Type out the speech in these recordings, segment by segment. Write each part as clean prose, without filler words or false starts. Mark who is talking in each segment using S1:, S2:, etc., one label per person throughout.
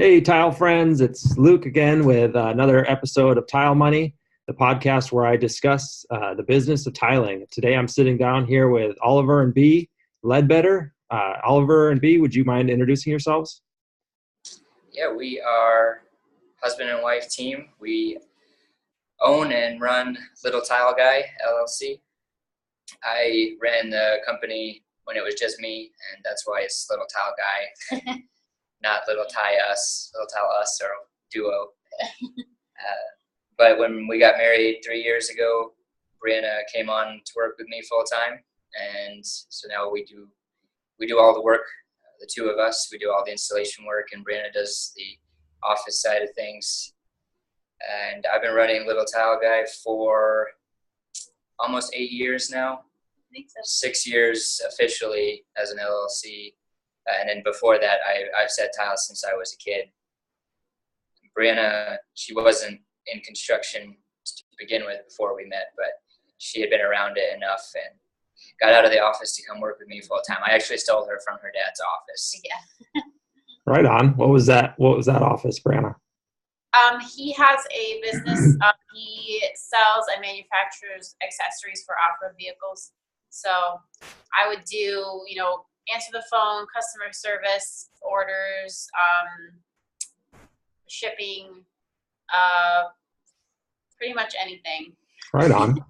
S1: Hey, tile friends, it's Luke again with another episode of Tile Money, the podcast where I discuss the business of tiling. Today I'm sitting down here with Oliver and B. Ledbetter. Oliver and B, would you mind introducing yourselves?
S2: Yeah, we are husband and wife team. We own and run Little Tile Guy, LLC. I ran the company when it was just me, and that's why it's Little Tile Guy. Not Little Tile Us or Duo. But when we got married 3 years ago, Breanna came on to work with me full time, and so now we do all the work. The two of us, we do all the installation work, and Breanna does the office side of things. And I've been running Little Tile Guy for almost 8 years now.
S3: I think so.
S2: 6 years officially as an LLC. And then before that, I've set tiles since I was a kid. Breanna, she wasn't in construction to begin with before we met, but she had been around it enough and got out of the office to come work with me full time. I actually stole her from her dad's office.
S3: Yeah.
S1: Right on. What was that office, Breanna?
S3: He has a business. He sells and manufactures accessories for off-road vehicles. So I would do, answer the phone, customer service, orders, shipping, pretty much anything.
S1: Right on.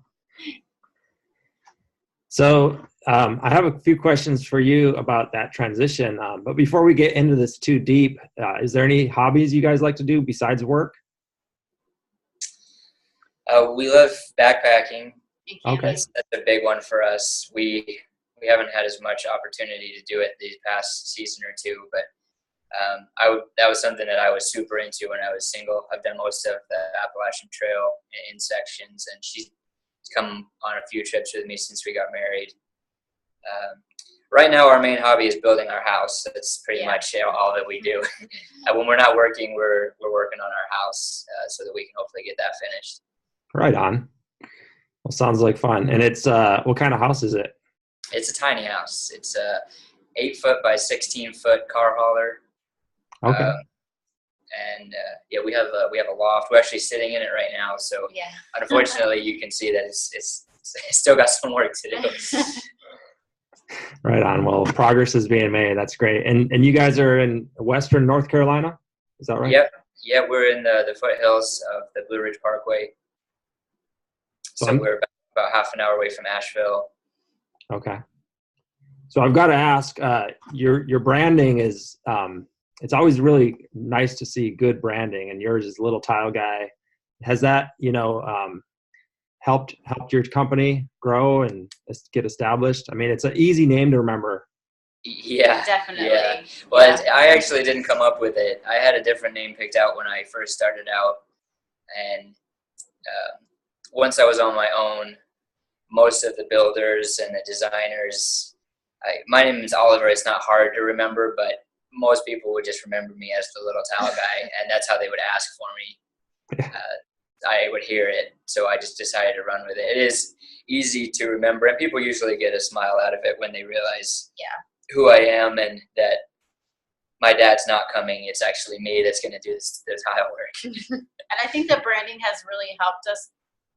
S1: So I have a few questions for you about that transition. But before we get into this too deep, is there any hobbies you guys like to do besides work?
S2: We love backpacking.
S1: Okay.
S2: That's a big one for us. We haven't had as much opportunity to do it these past season or two, but that was something that I was super into when I was single. I've done most of the Appalachian Trail in sections, and she's come on a few trips with me since we got married. Right now, our main hobby is building our house. That's pretty much all that we do. When we're not working, we're working on our house so that we can hopefully get that finished.
S1: Right on. Well, sounds like fun. And it's what kind of house is it?
S2: It's a tiny house. It's a 8-foot by 16-foot car hauler.
S1: Okay.
S2: We have a loft. We're actually sitting in it right now. So unfortunately, you can see that it's still got some work to do.
S1: Right on. Well, progress is being made. That's great. And you guys are in Western North Carolina? Is that right?
S2: Yep. Yeah, we're in the foothills of the Blue Ridge Parkway. So we're about half an hour away from Asheville.
S1: Okay. So I've got to ask, your branding is, it's always really nice to see good branding, and yours is Little Tile Guy. Has that, helped your company grow and get established? I mean, it's an easy name to remember.
S3: Yeah, definitely.
S2: Yeah. Well, I actually didn't come up with it. I had a different name picked out when I first started out, and once I was on my own, most of the builders and the designers, my name is Oliver. It's not hard to remember, but most people would just remember me as the Little Tile Guy, and that's how they would ask for me. I would hear it, so I just decided to run with it. It is easy to remember, and people usually get a smile out of it when they realize who I am and that my dad's not coming. It's actually me that's going to do the tile work.
S3: And I think the branding has really helped us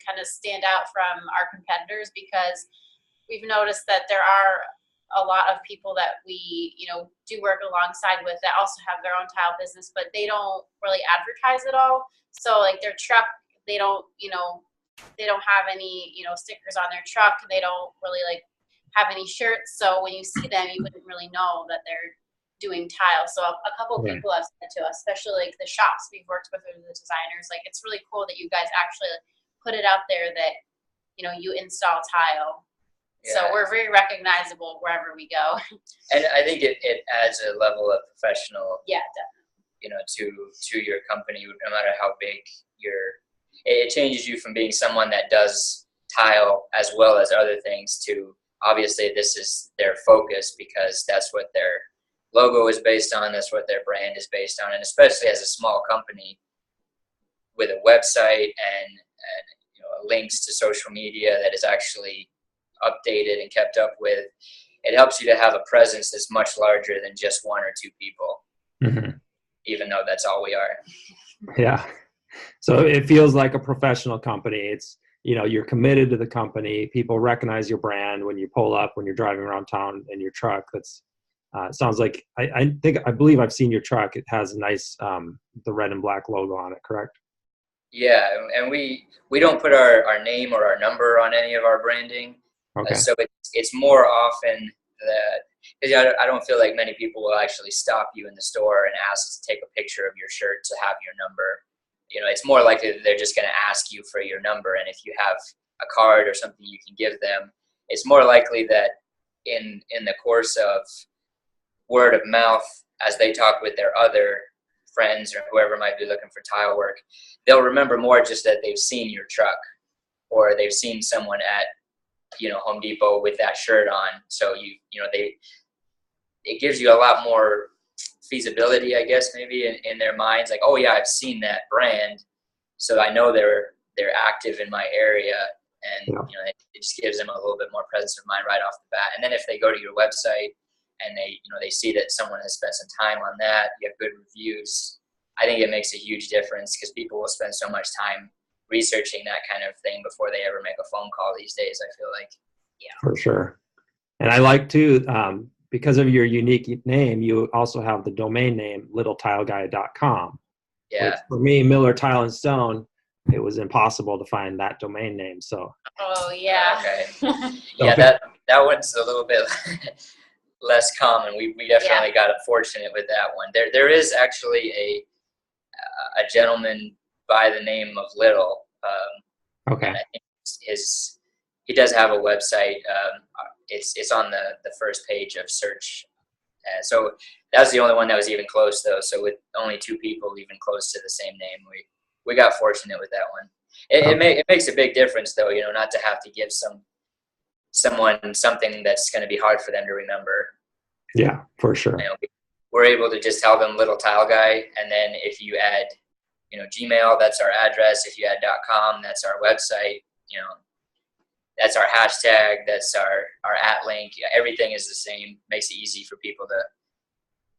S3: kind of stand out from our competitors, because we've noticed that there are a lot of people that we, do work alongside with that also have their own tile business, but they don't really advertise at all. So like their truck, they don't have any, stickers on their truck. They don't really have any shirts. So when you see them, you wouldn't really know that they're doing tile. So a couple of people have said to us, especially like the shops we've worked with or the designers, like it's really cool that you guys actually put it out there that, you install tile. So we're very recognizable wherever we go.
S2: And I think it adds a level of professional,
S3: definitely.
S2: To your company, no matter how big it changes you from being someone that does tile as well as other things to obviously this is their focus because that's what their logo is based on, that's what their brand is based on, and especially as a small company with a website and links to social media that is actually updated and kept up with, it helps you to have a presence that's much larger than just one or two people.
S1: Mm-hmm.
S2: even though that's all we are.
S1: Yeah. So it feels like a professional company. It's, you're committed to the company. People recognize your brand when you pull up, when you're driving around town in your truck. That's sounds like, I believe I've seen your truck. It has a nice, the red and black logo on it, correct?
S2: Yeah, and we don't put our name or our number on any of our branding.
S1: Okay.
S2: So it's more often that, because I don't feel like many people will actually stop you in the store and ask to take a picture of your shirt to have your number. It's more likely that they're just going to ask you for your number, and if you have a card or something you can give them, it's more likely that in the course of word of mouth, as they talk with their other friends or whoever might be looking for tile work, they'll remember more just that they've seen your truck or they've seen someone at Home Depot with that shirt on. So it gives you a lot more feasibility, I guess, maybe in their minds, like, oh yeah, I've seen that brand, so I know they're active in my area, and it just gives them a little bit more presence of mind right off the bat. And then if they go to your website and they see that someone has spent some time on that, you have good reviews, I think it makes a huge difference, because people will spend so much time researching that kind of thing before they ever make a phone call these days, I feel like.
S1: Yeah, for sure. And I like to, because of your unique name, you also have the domain name littletileguy.com.
S2: Yeah.
S1: Which for me, Miller Tile and Stone, it was impossible to find that domain name. So.
S3: Oh yeah.
S2: Okay. Yeah, that one's a little bit less common. We definitely got fortunate with that one. There is actually a gentleman by the name of Little.
S1: Okay.
S2: And I think he does have a website. It's on the first page of search. So that was the only one that was even close, though. So with only 2 people even close to the same name, we got fortunate with that one. It makes a big difference, though, not to have to give someone something that's going to be hard for them to remember.
S1: Yeah, for sure.
S2: We're able to just tell them Little Tile Guy, and then if you add, Gmail, that's our address. If you add .com, that's our website. That's our hashtag. That's our @link. Everything is the same. Makes it easy for people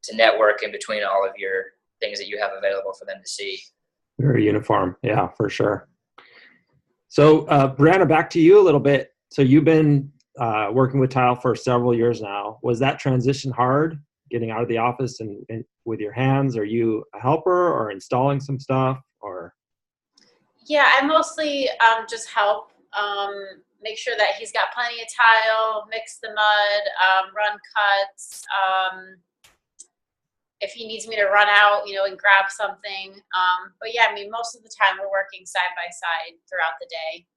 S2: to network in between all of your things that you have available for them to see.
S1: Very uniform. Yeah, for sure. So, Breanna, back to you a little bit. So you've been working with tile for several years now. Was that transition hard, getting out of the office and with your hands? Are you a helper or installing some stuff, or?
S3: Yeah, I mostly just help. Make sure that he's got plenty of tile, mix the mud, run cuts. If he needs me to run out, and grab something. But yeah, most of the time we're working side by side throughout the day.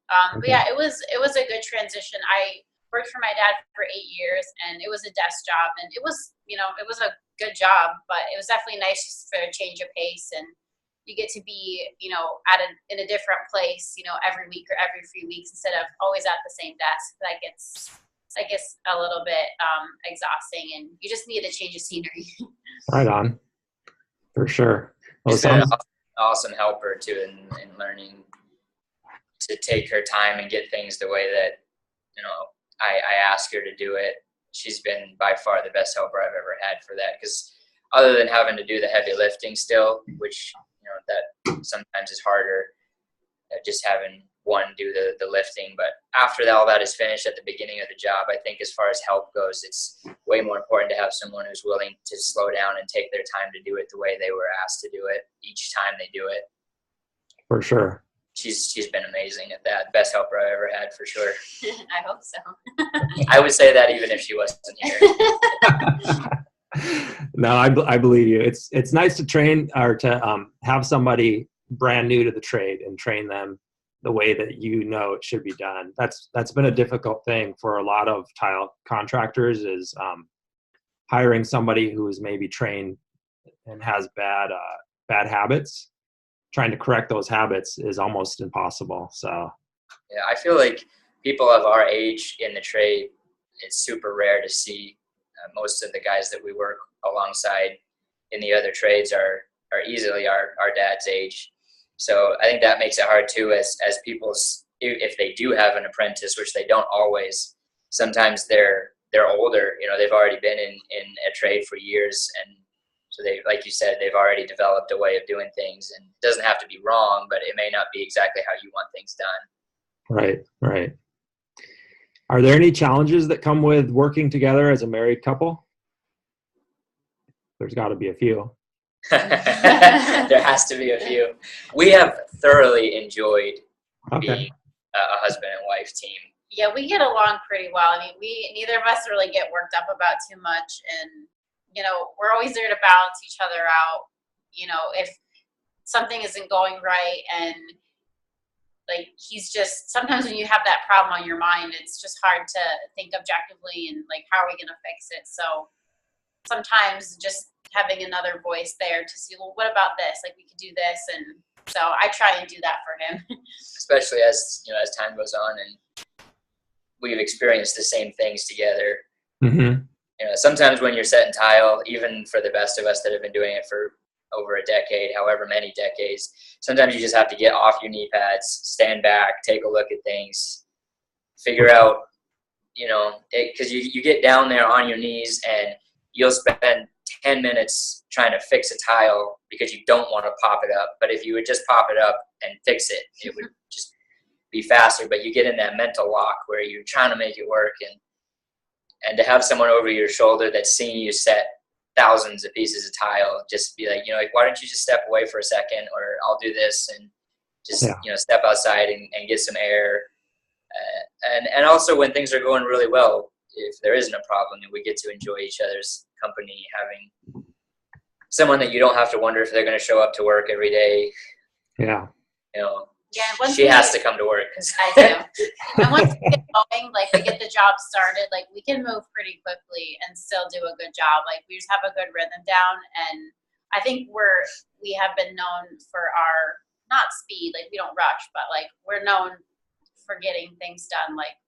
S3: But yeah, it was a good transition. I worked for my dad for 8 years, and it was a desk job, and it was a good job, but it was definitely nice just for a change of pace, and you get to be, in a different place, every week or every few weeks instead of always at the same desk. That gets a little bit exhausting, and you just need a change of scenery.
S1: Right on, for sure. Well,
S2: She's been an awesome helper too in learning to take her time and get things the way that I ask her to do it. She's been by far the best helper I've ever had for that, because other than having to do the heavy lifting still, which that sometimes is harder, just having one do the lifting. But after all that is finished at the beginning of the job, I think as far as help goes, it's way more important to have someone who's willing to slow down and take their time to do it the way they were asked to do it each time they do it. For sure. She's been amazing at that. Best helper I ever had, for sure.
S3: I hope so.
S2: I would say that even if she wasn't here.
S1: No, I believe you. It's nice to train or to have somebody brand new to the trade and train them the way that it should be done. That's been a difficult thing for a lot of tile contractors, is hiring somebody who is maybe trained and has bad habits. Trying to correct those habits is almost impossible. So
S2: yeah, I feel like people of our age in the trade, it's super rare to see. Most of the guys that we work alongside in the other trades are easily our dad's age. So I think that makes it hard too, as people, if they do have an apprentice, which they don't always. Sometimes they're older. They've already been in a trade for years, and So they, like you said, they've already developed a way of doing things, and it doesn't have to be wrong, but it may not be exactly how you want things done.
S1: Right, right. Are there any challenges that come with working together as a married couple? There's got to be a few.
S2: There has to be a few. We have thoroughly enjoyed being a husband and wife team.
S3: Yeah, we get along pretty well. I mean, neither of us really get worked up about too much, and we're always there to balance each other out. If something isn't going right, and like he's just, sometimes when you have that problem on your mind, it's just hard to think objectively and like, how are we going to fix it? So sometimes just having another voice there to see, well, what about this? Like, we could do this. And so I try and do that for him.
S2: Especially as time goes on and we've experienced the same things together.
S1: Mm-hmm.
S2: Sometimes when you're setting tile, even for the best of us that have been doing it for over a decade, however many decades, sometimes you just have to get off your knee pads, stand back, take a look at things, figure out, because you get down there on your knees and you'll spend 10 minutes trying to fix a tile because you don't want to pop it up. But if you would just pop it up and fix it, it would just be faster. But you get in that mental lock where you're trying to make it work, and to have someone over your shoulder that's seen you set thousands of pieces of tile, just be like, why don't you just step away for a second, or I'll do this, and just step outside and get some air. And also when things are going really well, if there isn't a problem, we get to enjoy each other's company, having someone that you don't have to wonder if they're going to show up to work every day.
S1: Yeah.
S2: She has to come to work.
S3: I do. And once we get going, like we get the job started, like we can move pretty quickly and still do a good job. Like we just have a good rhythm down. And I think we have been known for our, not speed, like we don't rush, but like we're known for getting things done like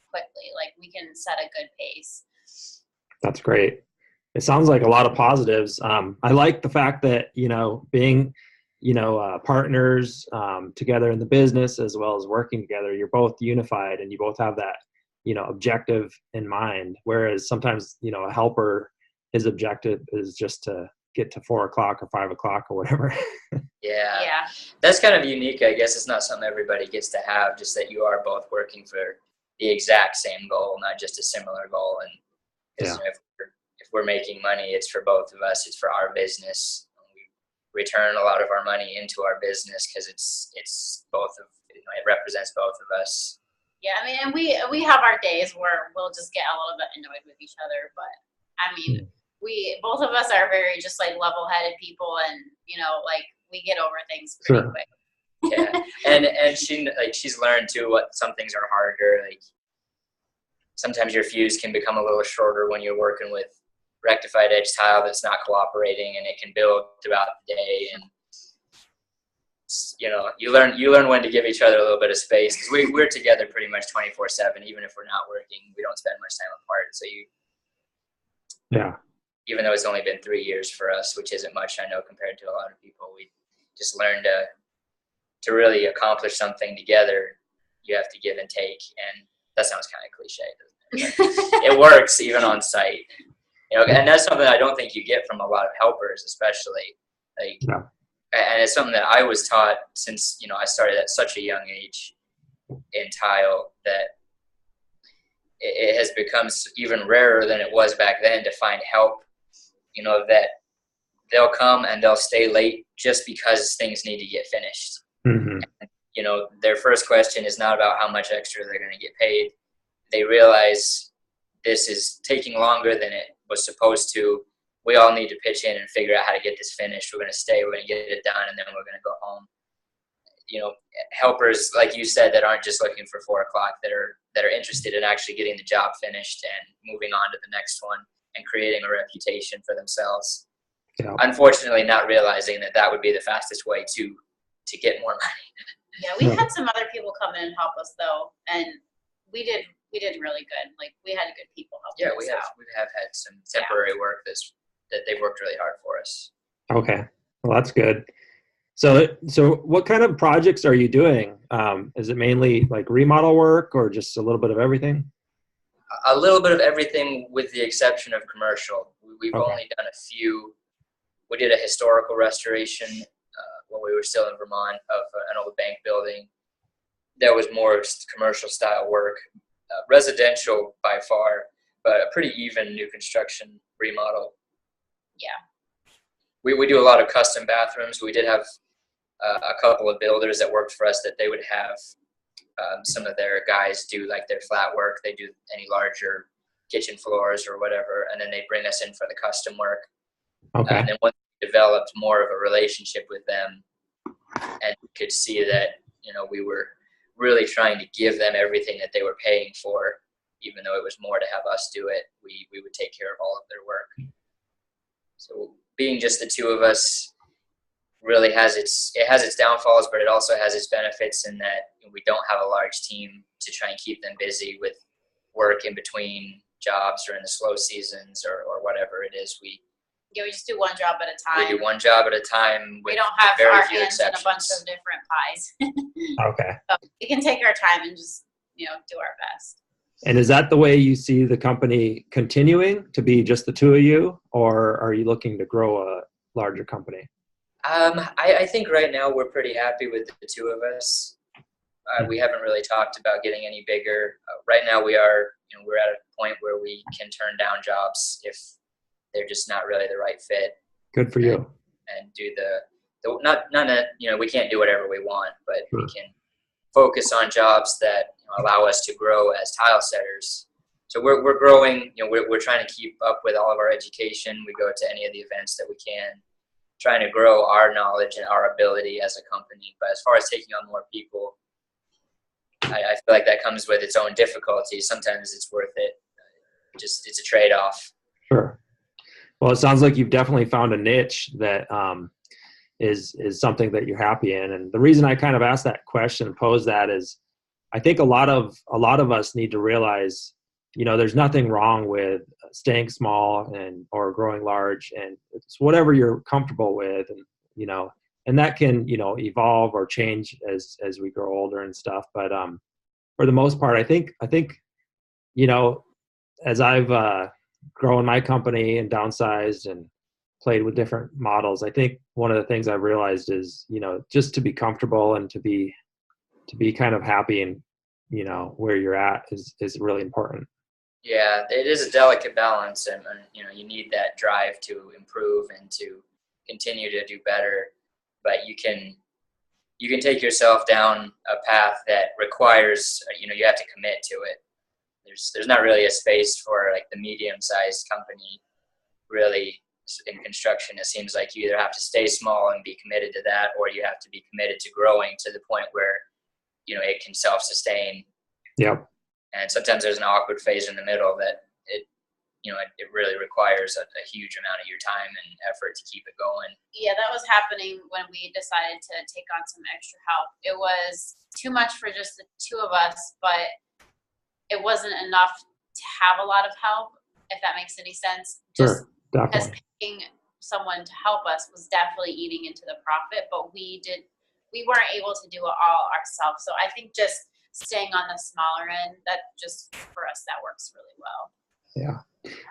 S3: quickly. Like we can set a good pace. That's
S1: great. It sounds like a lot of positives. I like the fact that, being, partners together in the business as well as working together, you're both unified and you both have that, objective in mind. Whereas sometimes, a helper, his objective is just to get to 4 o'clock or 5 o'clock or whatever.
S2: Yeah. That's kind of unique. I guess it's not something everybody gets to have, just that you are both working for the exact same goal, not just a similar goal. And if we're making money, it's for both of us. It's for our business. We return a lot of our money into our business because it's both of, it represents both of us.
S3: Yeah, I mean, and we have our days where we'll just get a little bit annoyed with each other, but I mean, we both of us are very just like level-headed people, and like we get over things pretty quick.
S2: Yeah, and she's learned too what some things are harder. Like sometimes your fuse can become a little shorter when you're working with rectified edge tile that's not cooperating, and it can build throughout the day. And you learn when to give each other a little bit of space, because we're together pretty much 24/7. Even if we're not working, we don't spend much time apart. So even though it's only been 3 years for us, which isn't much, I know, compared to a lot of people, we just learned to really accomplish something together. You have to give and take, and that sounds kind of cliche, doesn't it? It works even on site, and that's something I don't think you get from a lot of helpers, especially and it's something that I was taught since I started at such a young age in tile, that it has become even rarer than it was back then to find help, that they'll come and they'll stay late just because things need to get finished.
S1: Mm-hmm.
S2: Their first question is not about how much extra they're going to get paid. They realize this is taking longer than it was supposed to. We all need to pitch in and figure out how to get this finished. We're going to stay, we're going to get it done, and then we're going to go home. Helpers, like you said, that aren't just looking for 4 o'clock, that are interested in actually getting the job finished and moving on to the next one and creating a reputation for themselves.
S1: Yeah.
S2: Unfortunately, not realizing that would be the fastest way to get more money.
S3: Yeah, we had some other people come in and help us though, and we did really good. Like we had good people helping us out.
S2: We have had some temporary work that they've worked really hard for us.
S1: Okay, well that's good. So what kind of projects are you doing? Is it mainly like remodel work or just a little bit of everything?
S2: A little bit of everything, with the exception of commercial. We've only done a few We did a historical restoration when we were still in Vermont of an old bank building. That was more commercial style work, residential by far, but a pretty even new construction remodel.
S3: Yeah.
S2: We do a lot of custom bathrooms. We did have a couple of builders that worked for us that they would have some of their guys do like their flat work. They do any larger kitchen floors or whatever, and then they bring us in for the custom work.
S1: Okay.
S2: And then once we developed more of a relationship with them and could see that, we were really trying to give them everything that they were paying for, even though it was more to have us do it, we would take care of all of their work. So being just the two of us really has its downfalls, but it also has its benefits in that we don't have a large team to try and keep them busy with work in between jobs or in the slow seasons or whatever it is. We
S3: just do one job at a time.
S2: We do one job at a time.
S3: We don't have
S2: very
S3: our
S2: few
S3: hands
S2: exceptions.
S3: in a bunch of different pies.
S1: Okay.
S3: So we can take our time and just, do our best.
S1: And is that the way you see the company continuing to be just the two of you, or are you looking to grow a larger company?
S2: I think right now we're pretty happy with the two of us. We haven't really talked about getting any bigger. Right now we're at a point where we can turn down jobs if they're just not really the right fit.
S1: Good for you.
S2: And do we can't do whatever we want, but
S1: Sure.
S2: we can focus on jobs that allow us to grow as tile setters. So we're growing. We're trying to keep up with all of our education. We go to any of the events that we can, trying to grow our knowledge and our ability as a company. But as far as taking on more people, I feel like that comes with its own difficulties. Sometimes it's worth it. It's a trade-off.
S1: Sure. Well, it sounds like you've definitely found a niche that is something that you're happy in. And the reason I kind of asked that question and posed that is, I think a lot of us need to realize, there's nothing wrong with staying small or growing large, and it's whatever you're comfortable with, and that can evolve or change as we grow older and stuff. But for the most part, I think as I've grown my company and downsized and played with different models, I think one of the things I've realized is just to be comfortable and to be kind of happy and where you're at is really important.
S2: Yeah, it is a delicate balance, and you need that drive to improve and to continue to do better. But you can take yourself down a path that requires you have to commit to it. There's not really a space for like the medium-sized company really in construction. It seems like you either have to stay small and be committed to that, or you have to be committed to growing to the point where it can self-sustain.
S1: Yep.
S2: And sometimes there's an awkward phase in the middle that it really requires a huge amount of your time and effort to keep it going.
S3: Yeah, that was happening when we decided to take on some extra help. It was too much for just the two of us, but it wasn't enough to have a lot of help, if that makes any sense.
S1: Sure,
S3: Because
S1: definitely.
S3: paying someone to help us was definitely eating into the profit, but we weren't able to do it all ourselves. So I think just staying on the smaller end, that just for us, that works really well.
S1: Yeah.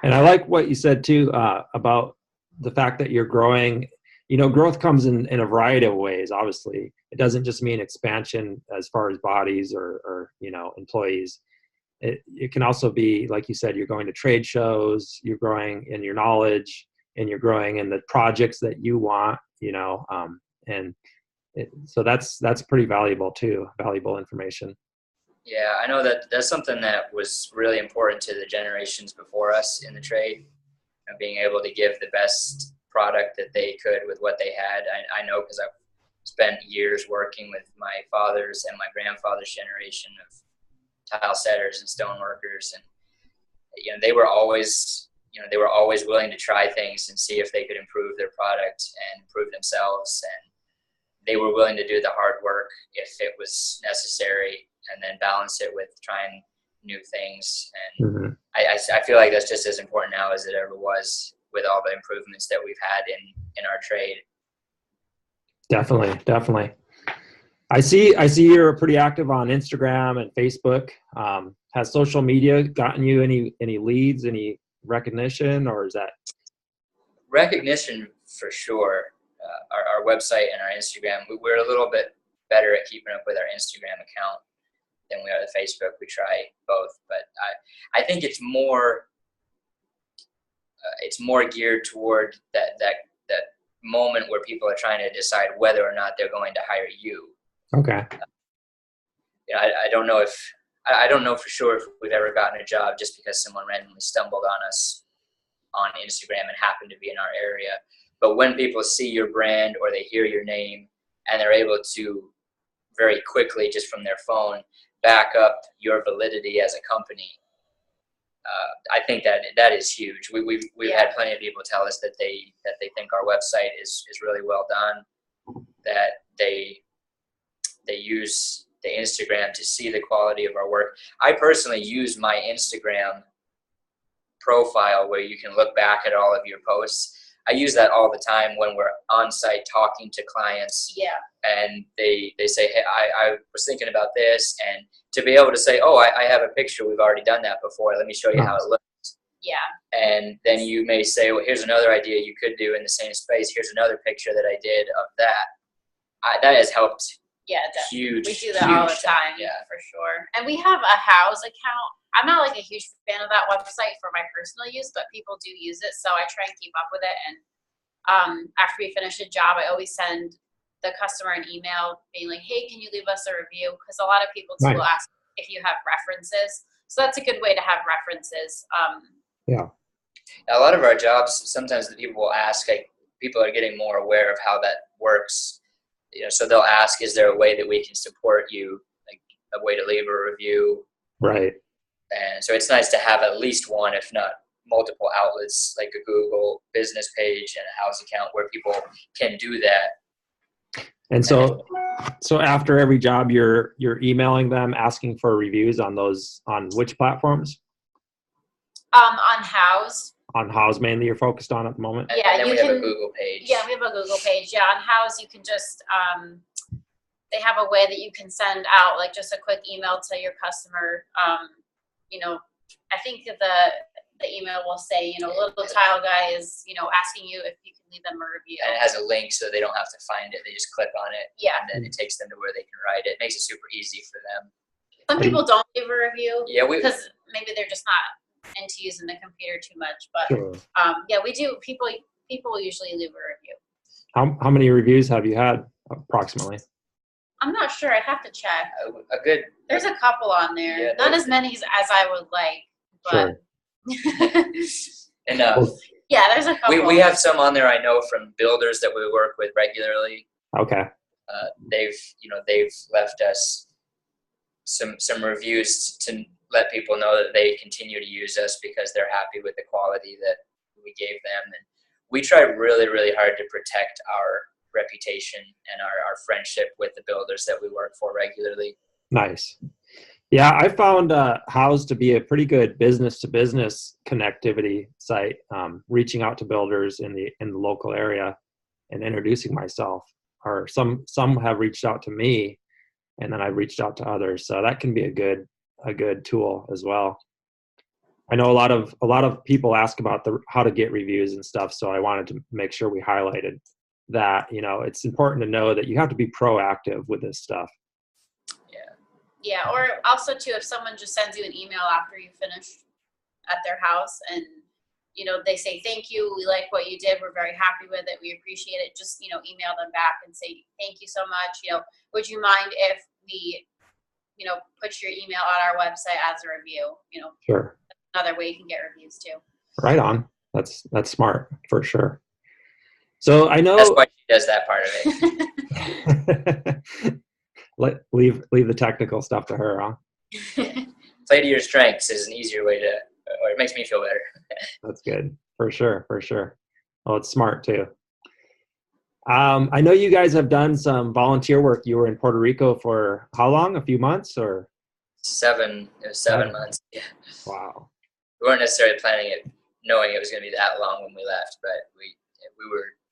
S1: And I like what you said too, about the fact that you're growing. Growth comes in a variety of ways. Obviously, it doesn't just mean expansion as far as bodies or employees. It can also be, like you said, you're going to trade shows, you're growing in your knowledge, and you're growing in the projects that you want, so that's pretty valuable too, valuable information.
S2: Yeah, I know that's something that was really important to the generations before us in the trade, being able to give the best product that they could with what they had. I know because I've spent years working with my father's and my grandfather's generation of tile setters and stoneworkers, and they were always willing to try things and see if they could improve their product and improve themselves, and they were willing to do the hard work if it was necessary, and then balance it with trying new things. And
S1: Mm-hmm.
S2: I feel like that's just as important now as it ever was with all the improvements that we've had in our trade.
S1: Definitely. I see you're pretty active on Instagram and Facebook. Has social media gotten you any leads, any recognition, or is that?
S2: Recognition for sure. Our website and our Instagram, we're a little bit better at keeping up with our Instagram account than we are the Facebook. We try both, but I think it's more geared toward that moment where people are trying to decide whether or not they're going to hire you.
S1: Okay.
S2: I don't know I don't know for sure if we've ever gotten a job just because someone randomly stumbled on us on Instagram and happened to be in our area. But when people see your brand or they hear your name and they're able to very quickly, just from their phone, back up your validity as a company, I think that is huge. We've had plenty of people tell us that they think our website is really well done, that they use the Instagram to see the quality of our work. I personally use my Instagram profile where you can look back at all of your posts. I use that all the time when we're on site talking to clients. Yeah. And they say, hey, I was thinking about this, and to be able to say, oh, I have a picture. We've already done that before. Let me show you how it looks. Yeah. And then you may say, well, here's another idea you could do in the same space. Here's another picture that I did of that. That has helped. Yeah, huge. We do that all the time. Yeah, for sure. And we have a house account. I'm not like a huge fan of that website for my personal use, but people do use it, so I try and keep up with it. And after we finish a job, I always send the customer an email being like, hey, can you leave us a review? Because a lot of people will ask if you have references. So that's a good way to have references. Yeah. A lot of our jobs, sometimes the people will ask, like, people are getting more aware of how that works. So they'll ask, is there a way that we can support you, like a way to leave a review? Right. And so it's nice to have at least one, if not multiple outlets, like a Google business page and a house account where people can do that. And so after every job, you're emailing them asking for reviews on which platforms? On House. On House mainly you're focused on at the moment? Yeah, and then we have a Google page. Yeah, we have a Google page. Yeah, on House you can just, they have a way that you can send out like just a quick email to your customer. I think the email will say, little tile guy is, asking you if you can leave them a review. And it has a link so they don't have to find it. They just click on it. Yeah. And then it takes them to where they can write it. It makes it super easy for them. Some people don't leave a review. Yeah, because maybe they're just not into using the computer too much. But yeah, we do. People usually leave a review. How many reviews have you had approximately? I'm not sure. I have to check. There's a couple on there. Yeah, not as many as I would like, but enough. Yeah, there's a couple. We have some on there I know from builders that we work with regularly. Okay. They've left us some reviews to let people know that they continue to use us because they're happy with the quality that we gave them. And we try really, really hard to protect our reputation and our friendship with the builders that we work for regularly. Nice. Yeah, I found House to be a pretty good business-to-business connectivity site, reaching out to builders in the local area and introducing myself. Or some have reached out to me, and then I've reached out to others. So that can be a good tool as well. I know a lot of people ask about how to get reviews and stuff, so I wanted to make sure we highlighted that. It's important to know that you have to be proactive with this stuff. Yeah, or also too, if someone just sends you an email after you finish at their house and, they say, thank you, we like what you did, we're very happy with it, we appreciate it, just, email them back and say, thank you so much, would you mind if we, put your email on our website as a review, Sure. Another way you can get reviews too. Right on. That's smart for sure. So I know. That's why she does that part of it. Leave the technical stuff to her, huh? Play to your strengths is an easier way to, or it makes me feel better. That's good. For sure. Oh, it's smart too. I know you guys have done some volunteer work. You were in Puerto Rico for how long? A few months or? It was 7 months. Yeah. Wow. We weren't necessarily planning it, knowing it was going to be that long when we left, but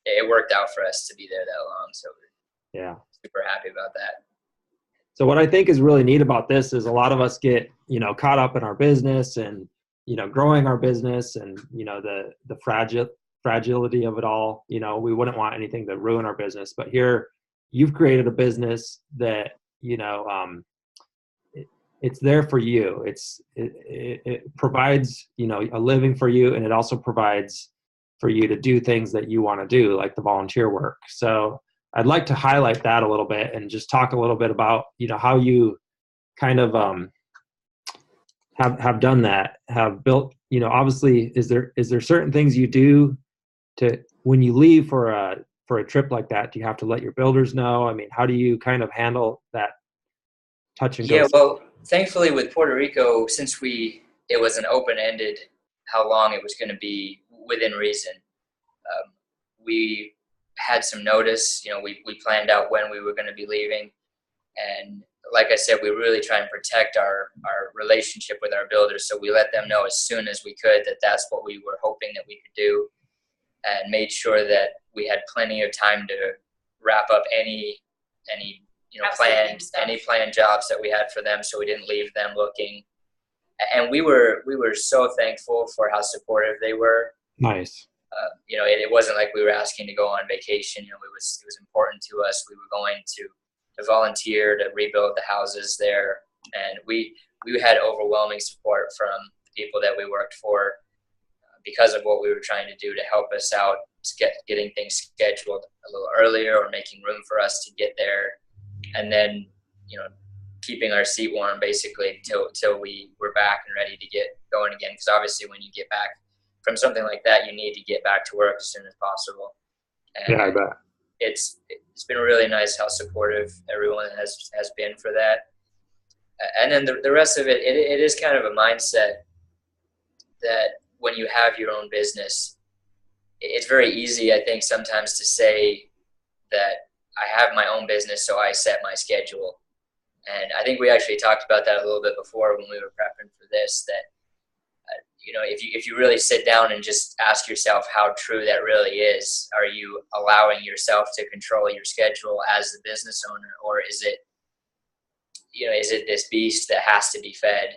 S2: it worked out for us to be there that long. So we're super happy about that. So what I think is really neat about this is a lot of us get, caught up in our business and, growing our business and, the
S1: fragility of it all. You know, we wouldn't want anything to ruin our business, but here you've created a business that, you know, it's there for you. It provides, you know, a living for you, and it also provides for you to do things that you want to do, like the volunteer work. So I'd like to highlight that a little bit and just talk a little bit about, you know, how you kind of have done that, have built, you know, obviously, is there certain things you do to, when you leave for a trip like that, do you have to let your builders know? I mean, how do you kind of handle that touch and go?
S2: Yeah, well, thankfully with Puerto Rico, since it was an open-ended how long it was going to be within reason, we had some notice. You know, we planned out when we were going to be leaving, and like I said, we really try and protect our relationship with our builders. So we let them know as soon as we could that that's what we were hoping that we could do, and made sure that we had plenty of time to wrap up any you know, planned jobs that we had for them, so we didn't leave them looking. And we were so thankful for how supportive they were.
S1: Nice.
S2: You know, it wasn't like we were asking to go on vacation. You know, it was important to us. We were going to volunteer to rebuild the houses there, and we had overwhelming support from the people that we worked for because of what we were trying to do to help us out, getting things scheduled a little earlier or making room for us to get there, and then, you know, keeping our seat warm basically till we were back and ready to get going again. Because obviously, when you get back from something like that, you need to get back to work as soon as possible. And
S1: yeah, I bet.
S2: It's been really nice how supportive everyone has been for that. And then the rest of it is kind of a mindset that when you have your own business, it's very easy, I think, sometimes to say that I have my own business, so I set my schedule. And I think we actually talked about that a little bit before when we were prepping for this, that you know, if you really sit down and just ask yourself how true that really is, are you allowing yourself to control your schedule as the business owner, or is it, you know, is it this beast that has to be fed?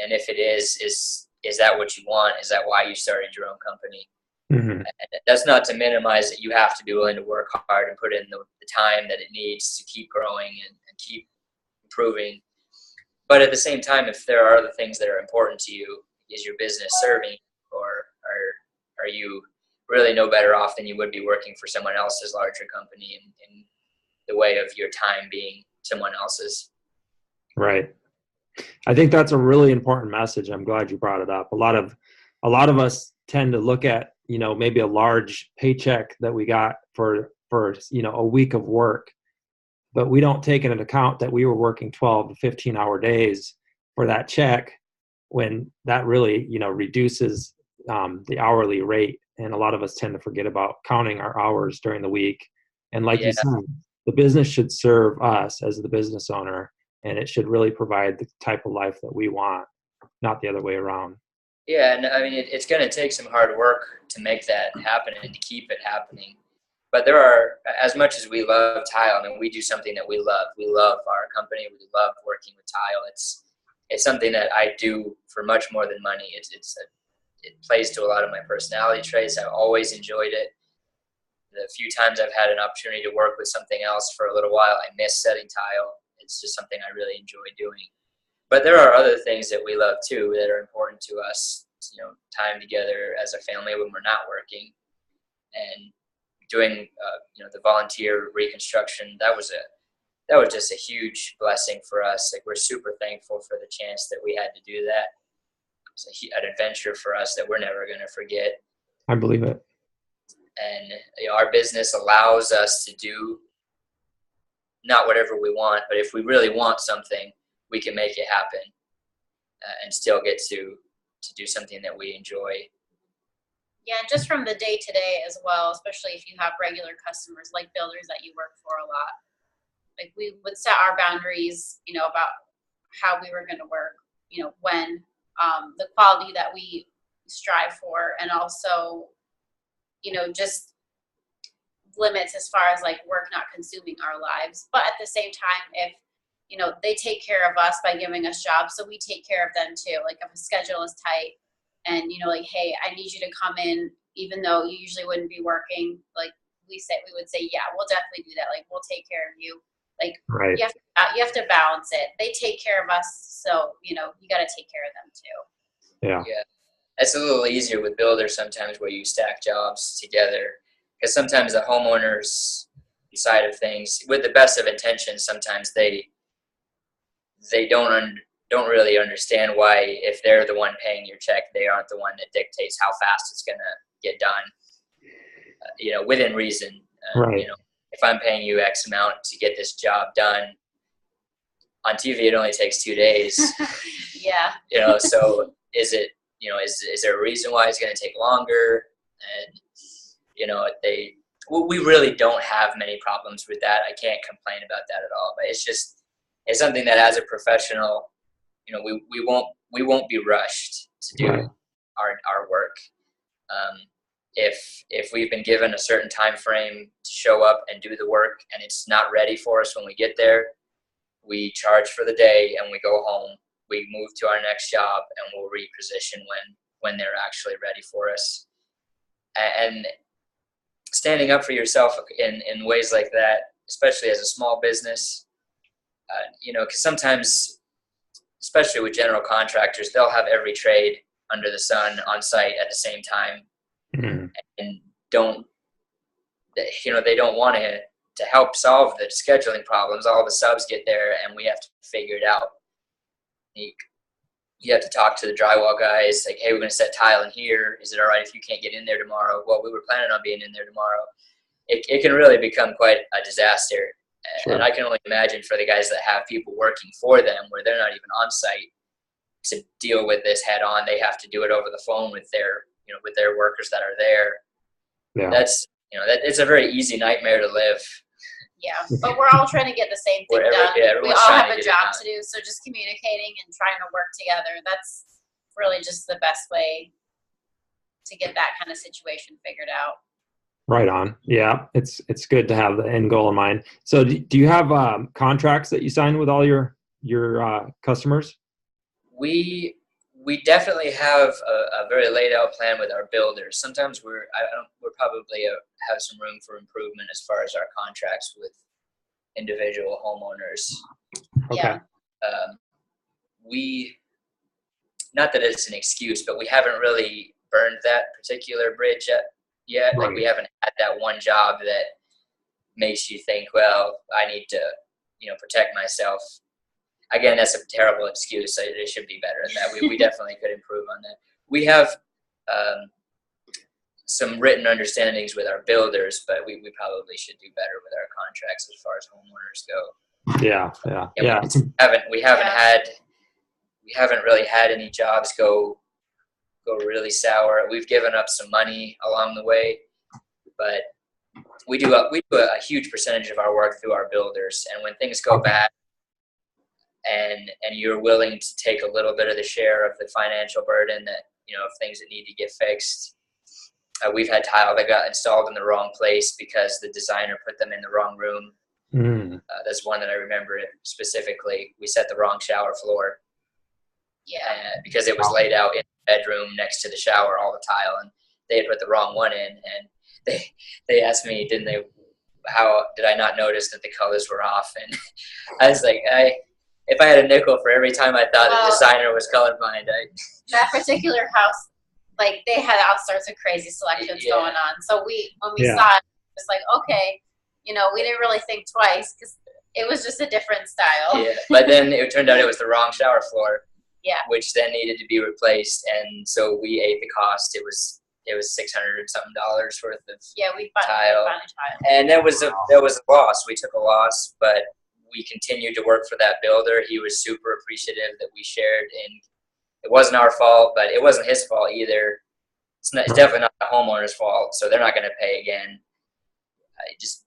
S2: And if it is that what you want? Is that why you started your own company?
S1: Mm-hmm.
S2: And that's not to minimize that you have to be willing to work hard and put in the time that it needs to keep growing and keep improving. But at the same time, if there are other things that are important to you, is your business serving, or are you really no better off than you would be working for someone else's larger company in the way of your time being someone else's?
S1: Right. I think that's a really important message. I'm glad you brought it up. A lot of us tend to look at, you know, maybe a large paycheck that we got for, you know, a week of work, but we don't take into account that we were working 12 to 15 hour days for that check, when that really, you know, reduces the hourly rate. And a lot of us tend to forget about counting our hours during the week. And like you said, the business should serve us as the business owner, and it should really provide the type of life that we want, not the other way around.
S2: Yeah, and I mean, it's going to take some hard work to make that happen and to keep it happening. But there are, as much as we love tile, I mean, we do something that we love. We love our company. We love working with tile. It's something that I do for much more than money. It plays to a lot of my personality traits. I've always enjoyed it. The few times I've had an opportunity to work with something else for a little while, I miss setting tile. It's just something I really enjoy doing. But there are other things that we love too that are important to us. You know, time together as a family when we're not working, and doing you know, the volunteer reconstruction. That was just a huge blessing for us. Like, we're super thankful for the chance that we had to do that. It's an adventure for us that we're never going to forget.
S1: I believe it.
S2: And you know, our business allows us to do not whatever we want, but if we really want something, we can make it happen and still get to do something that we enjoy.
S3: Yeah, and just from the day to day as well, especially if you have regular customers like builders that you work for a lot. Like, we would set our boundaries, you know, about how we were going to work, you know, when, the quality that we strive for, and also, you know, just limits as far as like work not consuming our lives. But at the same time, if, you know, they take care of us by giving us jobs, so we take care of them too. Like, if a schedule is tight and, you know, like, hey, I need you to come in, even though you usually wouldn't be working. Like we would say, yeah, we'll definitely do that. Like we'll take care of you. Like
S1: Right.
S3: you have to balance it. They take care of us, so you got to take care of them too.
S1: Yeah.
S2: Yeah. It's a little easier with builders sometimes where you stack jobs together, because sometimes the homeowners side of things, with the best of intentions, sometimes they don't really understand why, if they're the one paying your check, they aren't the one that dictates how fast it's going to get done, within reason.
S1: Right.
S2: If I'm paying you X amount to get this job done, on TV it only takes 2 days.
S3: Yeah.
S2: So is it, is there a reason why it's going to take longer? And, we really don't have many problems with that. I can't complain about that at all, but it's something that as a professional, we won't be rushed to do
S1: Right.
S2: our work. If we've been given a certain time frame to show up and do the work and it's not ready for us when we get there, we charge for the day and we go home. We move to our next job and we'll reposition when they're actually ready for us. And standing up for yourself in ways like that, especially as a small business, because sometimes, especially with general contractors, they'll have every trade under the sun on site at the same time.
S1: Mm-hmm.
S2: And they don't want to help solve the scheduling problems. All the subs get there and we have to figure it out. You have to talk to the drywall guys, like, hey, we're going to set tile in here. Is it all right if you can't get in there tomorrow? Well, we were planning on being in there tomorrow. It can really become quite a disaster.
S1: Sure.
S2: And I can only imagine for the guys that have people working for them where they're not even on site to deal with this head on. They have to do it over the phone with their workers that are there.
S1: Yeah.
S2: That's, it's a very easy nightmare to live.
S3: Yeah, but we're all trying to get the same thing done. We all have a job to do, so just communicating and trying to work together, that's really just the best way to get that kind of situation figured out.
S1: Right on. Yeah, it's good to have the end goal in mind. So do you have contracts that you sign with all your customers?
S2: We definitely have a very laid out plan with our builders. Sometimes we're probably have some room for improvement as far as our contracts with individual homeowners.
S1: Okay.
S2: We, not that it's an excuse, but we haven't really burned that particular bridge yet.
S1: Right.
S2: Like we haven't had that one job that makes you think, well, I need to, protect myself. Again, that's a terrible excuse. It should be better than that. We definitely could improve on that. We have some written understandings with our builders, but we probably should do better with our contracts as far as homeowners go.
S1: Yeah.
S2: We haven't really had any jobs go really sour. We've given up some money along the way, but we do a huge percentage of our work through our builders. And when things go bad, and you're willing to take a little bit of the share of the financial burden that, of things that need to get fixed. We've had tile that got installed in the wrong place because the designer put them in the wrong room.
S1: Mm.
S2: That's one that I remember specifically. We set the wrong shower floor.
S3: Yeah.
S2: Because it was laid out in the bedroom next to the shower, all the tile, and they had put the wrong one in. And they asked me, how did I not notice that the colors were off? And I was like, if I had a nickel for every time I thought the designer was colorblind.
S3: That particular house, like they had all sorts of crazy selections going on. So when we saw it, it's like, okay, we didn't really think twice because it was just a different style.
S2: Yeah, but then it turned out it was the wrong shower floor.
S3: Yeah.
S2: Which then needed to be replaced, and so we ate the cost. It was $600 something worth of
S3: we bought tile.
S2: And that was a loss. We took a loss, but we continued to work for that builder. He was super appreciative that we shared in. It wasn't our fault, but it wasn't his fault either. It's definitely not the homeowner's fault, so they're not going to pay again. Just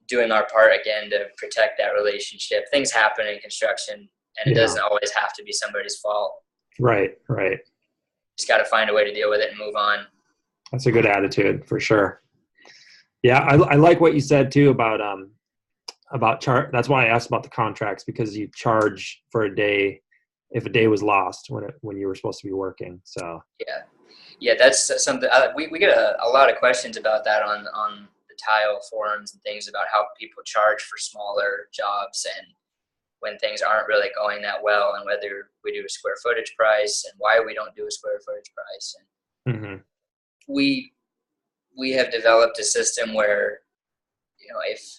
S2: doing our part again to protect that relationship. Things happen in construction, and it doesn't always have to be somebody's fault.
S1: Right.
S2: Just got to find a way to deal with it and move on.
S1: That's a good attitude for sure. Yeah, I like what you said too about that's why I asked about the contracts, because you charge for a day if a day was lost when you were supposed to be working. So
S2: Yeah, that's something we get a lot of questions about that on the tile forums and things about how people charge for smaller jobs and when things aren't really going that well, and whether we do a square footage price and why we don't do a square footage price. And
S1: Mm-hmm.
S2: we have developed a system where,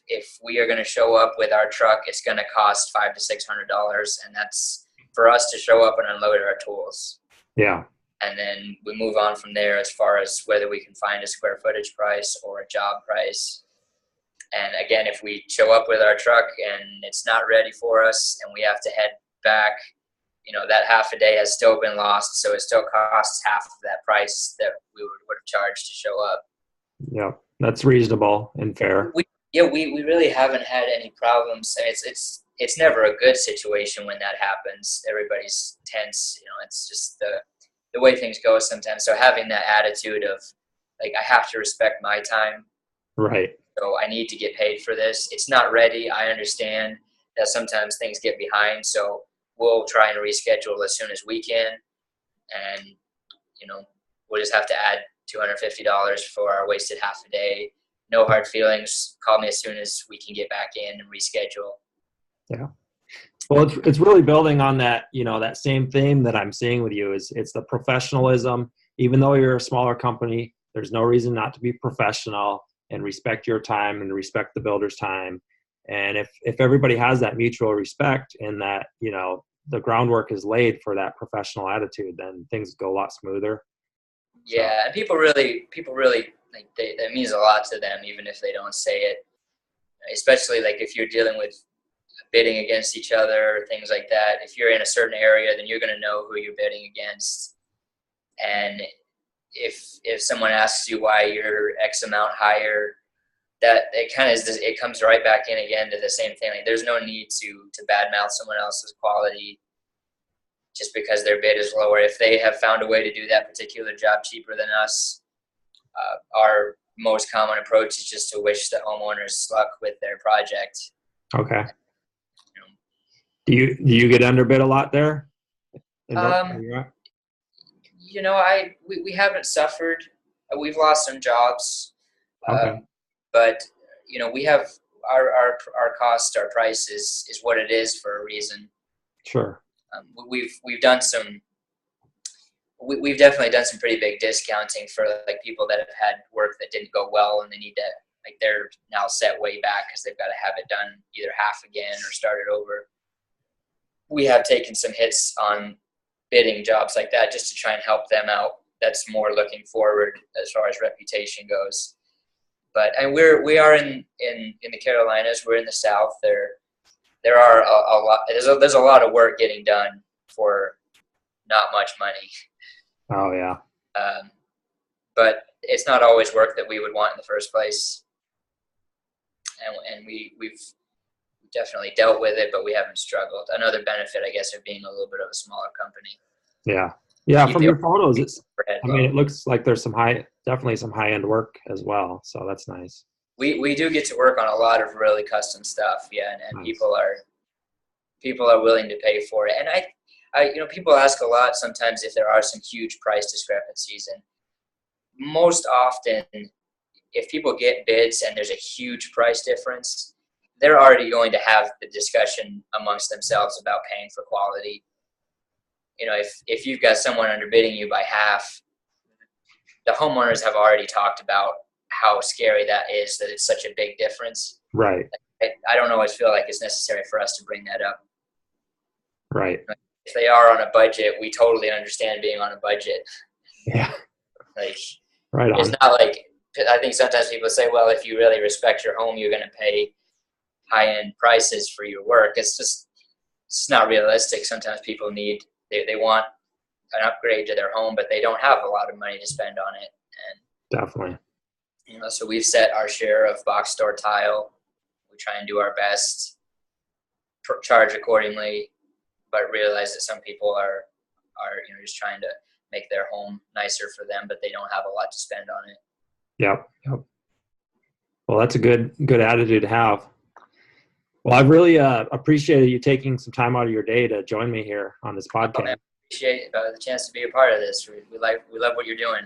S2: if we are going to show up with our truck, it's going to cost $500 to $600, and that's for us to show up and unload our tools.
S1: Yeah.
S2: And then we move on from there as far as whether we can find a square footage price or a job price. And again, if we show up with our truck and it's not ready for us and we have to head back, that half a day has still been lost. So it still costs half of that price that we would have charged to show up.
S1: Yeah, that's reasonable and fair.
S2: We really haven't had any problems. It's never a good situation when that happens. Everybody's tense. It's just the way things go sometimes. So having that attitude of like, I have to respect my time.
S1: Right.
S2: So I need to get paid for this. It's not ready. I understand that sometimes things get behind. So we'll try and reschedule as soon as we can. And, we'll just have to add $250 for our wasted half a day. No hard feelings. Call me as soon as we can get back in and reschedule.
S1: Yeah. Well, it's really building on that, that same theme that I'm seeing with you is it's the professionalism. Even though you're a smaller company, there's no reason not to be professional and respect your time and respect the builder's time. And if everybody has that mutual respect and that, the groundwork is laid for that professional attitude, then things go a lot smoother.
S2: Yeah. And people really like that means a lot to them, even if they don't say it, especially like if you're dealing with bidding against each other, things like that. If you're in a certain area, then you're going to know who you're bidding against. And if someone asks you why you're X amount higher, that it comes right back in again to the same thing. Like, there's no need to badmouth someone else's quality just because their bid is lower. If they have found a way to do that particular job cheaper than us, our most common approach is just to wish the homeowners luck with their project.
S1: Okay. Do you get underbid a lot there?
S2: We haven't suffered. We've lost some jobs.
S1: Okay.
S2: But we have our cost, our price is what it is for a reason.
S1: Sure.
S2: We've done some. We've definitely done some pretty big discounting for like people that have had work that didn't go well and they need to, like, they're now set way back because they've got to have it done either half again or start it over. We have taken some hits on bidding jobs like that just to try and help them out. That's more looking forward as far as reputation goes. But and we are in the Carolinas. We're in the South. There are a lot. There's a lot of work getting done for not much money.
S1: Oh yeah.
S2: But it's not always work that we would want in the first place. And we've definitely dealt with it, but we haven't struggled. Another benefit, I guess, of being a little bit of a smaller company.
S1: Yeah. Yeah. From your photos, it looks like there's definitely some high-end work as well. So that's nice.
S2: We do get to work on a lot of really custom stuff. Yeah. And
S1: Nice.
S2: people are willing to pay for it. And I people ask a lot sometimes if there are some huge price discrepancies, and most often if people get bids and there's a huge price difference, they're already going to have the discussion amongst themselves about paying for quality. If you've got someone underbidding you by half, the homeowners have already talked about how scary that is, that it's such a big difference.
S1: Right.
S2: I don't always feel like it's necessary for us to bring that up.
S1: Right.
S2: If they are on a budget, we totally understand being on a budget.
S1: Yeah.
S2: Like,
S1: right on.
S2: It's not like, I think sometimes people say, well, if you really respect your home, you're going to pay high-end prices for your work. It's not realistic. Sometimes people they want an upgrade to their home, but they don't have a lot of money to spend on it. And
S1: definitely.
S2: So we've set our share of box store tile. We try and do our best, charge accordingly, but realize that some people are just trying to make their home nicer for them, but they don't have a lot to spend on it.
S1: Yep. Well, that's a good attitude to have. Well, I've really appreciated you taking some time out of your day to join me here on this podcast.
S2: I appreciate the chance to be a part of this. We love what you're doing.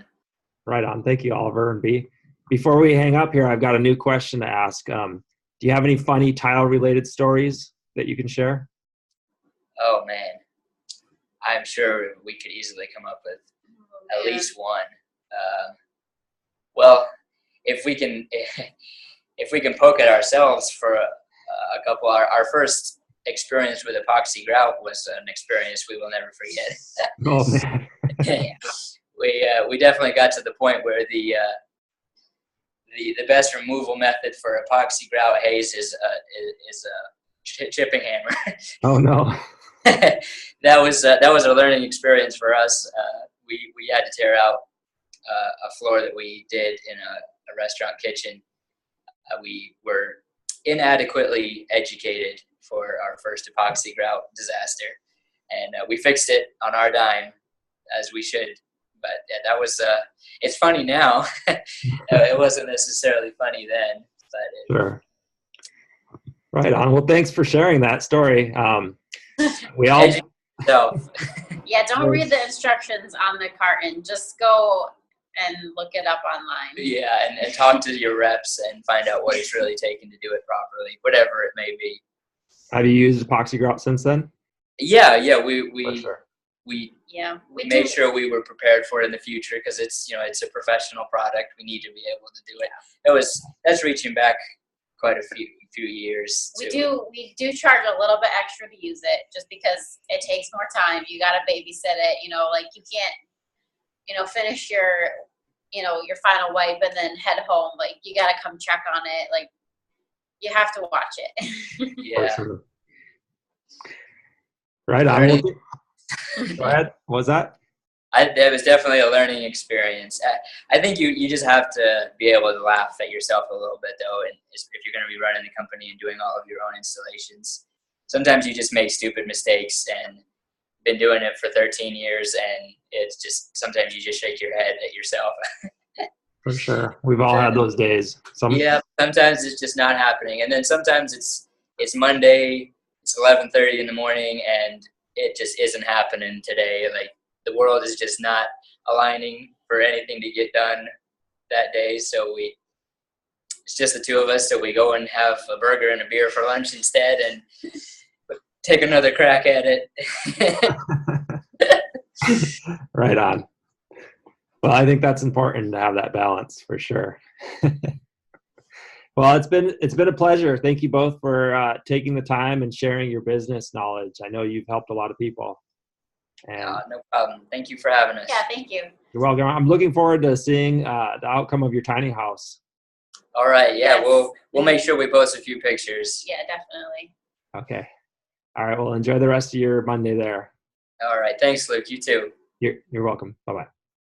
S1: Right on. Thank you, Oliver and B. Before we hang up here, I've got a new question to ask. Do you have any funny tile-related stories that you can share?
S2: Oh man, I'm sure we could easily come up with at least one. Well, if we can poke at ourselves for a couple, our first experience with epoxy grout was an experience we will never forget.
S1: Oh man.
S2: We definitely got to the point where the best removal method for epoxy grout haze is a chipping hammer.
S1: Oh no.
S2: That was a learning experience for us. We had to tear out a floor that we did in a restaurant kitchen. We were inadequately educated for our first epoxy grout disaster, and we fixed it on our dime, as we should. But yeah, that was it's funny now. It wasn't necessarily funny then, but
S1: Sure. Right on. Well, thanks for sharing that story. We all
S3: Yeah, don't read the instructions on the carton. Just go and look it up online.
S2: Yeah, and talk to your reps and find out what it's really taking to do it properly, whatever it may be.
S1: Have you used epoxy grout since then?
S2: Yeah, we made sure we were prepared for it in the future, because it's a professional product. We need to be able to do it. That's reaching back quite a few years.
S3: We do charge a little bit extra to use it, just because it takes more time. You got to babysit it. Like you can't, finish your final wipe and then head home. Like you got to come check on it. Like you have to watch it.
S2: Yeah.
S1: Sure. Right on. Go ahead. What was that?
S2: It was definitely a learning experience. I think you just have to be able to laugh at yourself a little bit, though, and if you're going to be running the company and doing all of your own installations. Sometimes you just make stupid mistakes, and been doing it for 13 years, and it's just sometimes you just shake your head at yourself.
S1: For sure. We've all had those days.
S2: Yeah, sometimes it's just not happening, and then sometimes it's Monday, it's 11:30 in the morning, and it just isn't happening today. Like the world is just not aligning for anything to get done that day, so it's just the two of us, so we go and have a burger and a beer for lunch instead and take another crack at it.
S1: Right on. Well, I think that's important to have that balance for sure. Well, it's been a pleasure. Thank you both for taking the time and sharing your business knowledge. I know you've helped a lot of people. And
S2: no problem. Thank you for having us.
S3: Yeah, thank you.
S1: You're welcome. I'm looking forward to seeing the outcome of your tiny house.
S2: All right. Yeah,
S3: Yes.
S2: we'll make sure we post a few pictures.
S3: Yeah, definitely.
S1: Okay. All right. Well, enjoy the rest of your Monday there.
S2: All right. Thanks, Luke. You too.
S1: You're welcome. Bye-bye.